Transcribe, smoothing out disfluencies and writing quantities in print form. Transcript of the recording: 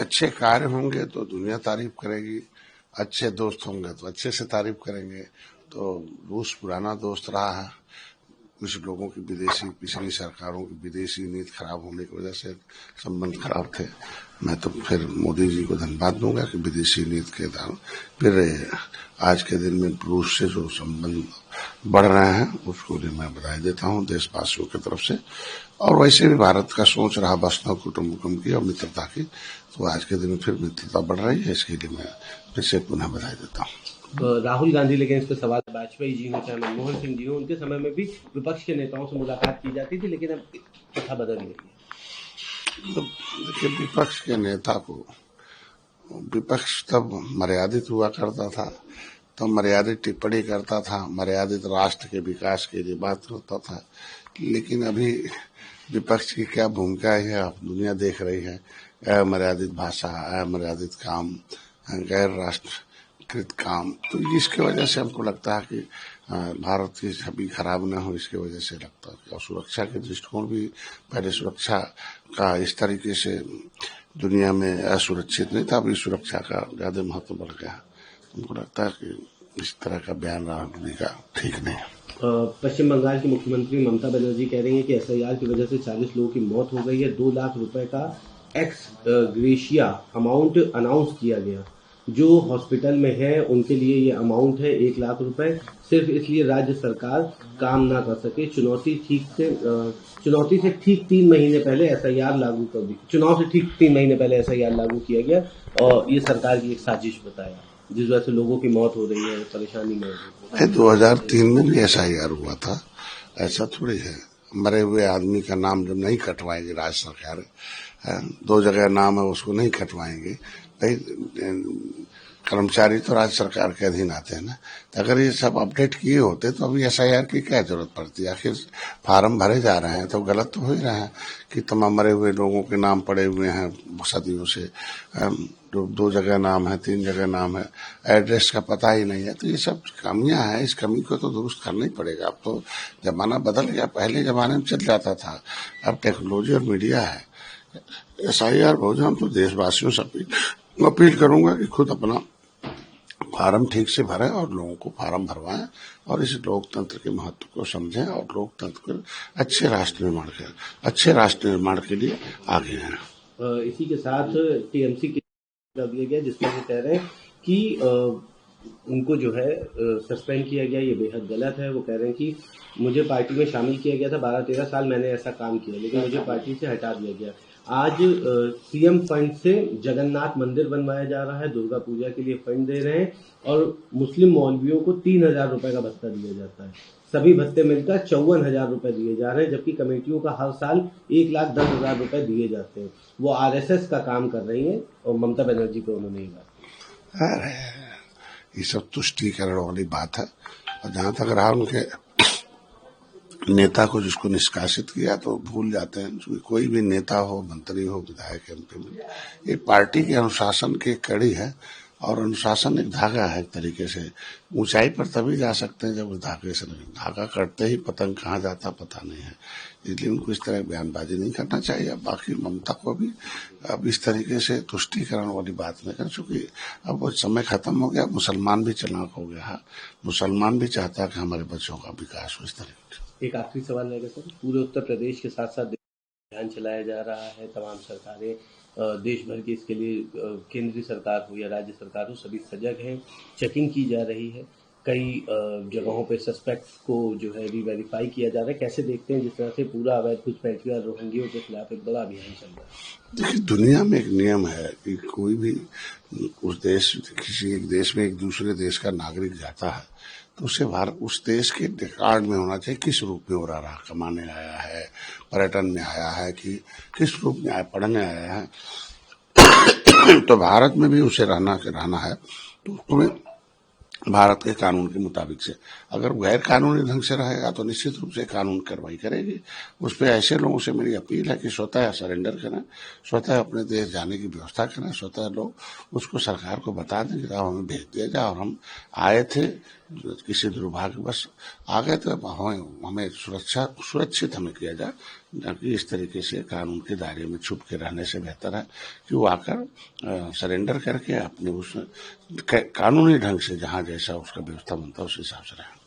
अच्छे कार्य होंगे तो दुनिया तारीफ करेगी, अच्छे दोस्त होंगे तो अच्छे से तारीफ करेंगे। तो रूस पुराना दोस्त रहा है। कुछ लोगों की विदेशी, पिछली सरकारों की विदेशी नीति खराब होने की वजह से संबंध खराब थे। मैं तो फिर मोदी जी को धन्यवाद दूंगा कि विदेशी नीति के दाम फिर आज के दिन में रूस से जो संबंध बढ़ रहे हैं उसको भी मैं बधाई देता हूं देशवासियों की तरफ से। और वैसे भी भारत का सोच रहा वैष्णव कुटुंबकम की और मित्रता की, तो आज के दिन में फिर मित्रता बढ़ रही है, इसके लिए मैं फिर से पुनः बधाई देता हूँ। राहुल गांधी, लेकिन इस पर सवाल, वाजपेयी जी हो चाहे मनमोहन सिंह जी हो, उनके समय में भी विपक्ष के नेताओं से मुलाकात की जाती थी, लेकिन अब कथा बदल गई है। तो देखिए, विपक्ष के नेता को, विपक्ष तब मर्यादित हुआ करता था, तो मर्यादित टिप्पणी करता था, मर्यादित राष्ट्र के विकास के लिए बात करता था। लेकिन अभी विपक्ष की क्या भूमिका है आप दुनिया देख रही है। अमर्यादित भाषा, अमर्यादित काम, गैर राष्ट्रकृत काम, तो इसके वजह से हमको लगता है कि भारत की छवि खराब न हो, इसके वजह से लगता है। और सुरक्षा के दृष्टिकोण भी, पहले सुरक्षा का इस तरीके से दुनिया में असुरक्षित नहीं था, अभी सुरक्षा का ज्यादा महत्व बढ़ गया। हमको लगता है कि इस तरह का बयान राहुल गांधी का ठीक नहीं है। पश्चिम बंगाल की मुख्यमंत्री ममता बनर्जी कह रही है कि एसआईआर की वजह से 40 लोगों की मौत हो गई है। 2 लाख रुपए का एक्स ग्रेशिया अमाउंट अनाउंस किया गया। जो हॉस्पिटल में है उनके लिए ये अमाउंट है 1 लाख रुपए, सिर्फ इसलिए राज्य सरकार काम ना कर सके। चुनौती से ठीक 3 महीने पहले एसआईआर लागू कर दी। चुनाव से ठीक 3 महीने पहले एसआईआर लागू किया गया और ये सरकार की एक साजिश बताया, जिस वजह से लोगों की मौत हो रही है, परेशानी में हो रही है। 2003 में भी एसआईआर हुआ था, ऐसा थोड़ी है। मरे हुए आदमी का नाम जब नहीं कटवाएंगे राज्य सरकार, 2 जगह नाम है उसको नहीं कटवाएंगे, कर्मचारी तो राज्य सरकार के अधीन आते हैं ना। तो अगर ये सब अपडेट किए होते तो अभी एसआईआर की क्या जरूरत पड़ती है। आखिर फार्म भरे जा रहे हैं तो गलत तो हो ही रहा है कि तमाम मरे हुए लोगों के नाम पड़े हुए हैं सदियों से, 2 जगह नाम है, 3 जगह नाम है, एड्रेस का पता ही नहीं है। तो ये सब कमियां हैं, इस कमी को तो दुरुस्त करना ही पड़ेगा। अब तो जमाना बदल गया, पहले जमाने में चल जाता था, अब टेक्नोलॉजी और मीडिया है। एसआईआर बहुत, हम तो देशवासियों से अपील करूंगा कि खुद अपना फार्म ठीक से भरें और लोगों को फार्म भरवाएं और इस लोकतंत्र के महत्व को समझें और लोकतंत्र को अच्छे राष्ट्र निर्माण के लिए आगे हैं। इसी के साथ टीएमसी के दिया गया, जिसमें वो कह रहे हैं कि उनको जो है सस्पेंड किया गया, ये बेहद गलत है। वो कह रहे हैं कि मुझे पार्टी में शामिल किया गया था, 12-13 साल मैंने ऐसा काम किया, लेकिन मुझे पार्टी से हटा दिया गया। आज सीएम फंड से जगन्नाथ मंदिर बनवाया जा रहा है, दुर्गा पूजा के लिए फंड दे रहे हैं और मुस्लिम मौलवियों को 3000 रुपए का भत्ता दिया जाता है। सभी भत्ते मिलकर 54,000 रुपए दिए जा रहे हैं, जबकि कमेटियों का हर साल 1,10,000 रुपए दिए जाते हैं। वो आरएसएस का काम कर रही है और ममता बनर्जी को उन्होंने ये बात, ये सब तुष्टीकरण वाली बात है। और जहां तक रहा उनके नेता को जिसको निष्कासित किया, तो भूल जाते हैं कोई भी नेता हो, मंत्री हो, विधायक, एमपी, ये पार्टी के अनुशासन की कड़ी है और अनुशासन एक धागा है। एक तरीके से ऊंचाई पर तभी जा सकते हैं जब उस धागे से नहीं, धागा कटते ही पतंग कहाँ जाता पता नहीं है। इसलिए उनको इस तरह बयानबाजी नहीं करना चाहिए। बाकी ममता को भी अब इस तरीके से तुष्टीकरण वाली बात नहीं कर, चूंकि अब वो समय खत्म हो गया। मुसलमान भी चालाक हो गया है, मुसलमान भी चाहता है कि हमारे बच्चों का विकास हो इस तरीके से। एक आखिरी सवाल रहेगा सर, पूरे उत्तर प्रदेश के साथ साथ अभियान चलाया जा रहा है, तमाम सरकारें देश भर की इसके लिए, केंद्रीय सरकार हो या राज्य सरकार हो, सभी सजग हैं, चेकिंग की जा रही है। कई जगहों पे सस्पेक्ट्स को जो है री-वेरीफाई किया जा रहा है। कैसे देखते हैं जिस तरह से पूरा अवैध घुसपैठियों और रोहिंग्यों के खिलाफ एक बड़ा अभियान चल रहा है? देखिए, दुनिया में एक नियम है कि कोई भी किसी एक देश में एक दूसरे देश का नागरिक जाता है तो उसे उस देश के रिकॉर्ड में होना चाहिए किस रूप में हो रहा, कमाने आया है, पर्यटन में आया है, कि किस रूप में आया, पढ़ने आया है। तो भारत में भी उसे रहना है तो तुम्हें भारत के कानून के मुताबिक से, अगर गैर कानूनी ढंग से रहेगा तो निश्चित रूप से कानून कार्रवाई करेगी उस पर। ऐसे लोगों से मेरी अपील है कि स्वतः सरेंडर करें, स्वतः अपने देश जाने की व्यवस्था करें, स्वतः लोग उसको सरकार को बता दें कि हमें भेज दिया जाए और हम आए थे, किसी दुर्भाग्यवश आ गए तो हमें सुरक्षित हमें किया जाए, कि इस तरीके से कानून के दायरे में छुप के रहने से बेहतर है कि वो आकर सरेंडर करके अपने उस कानूनी ढंग से जहां जैसा उसका व्यवस्था बनता है उस हिसाब से रहे।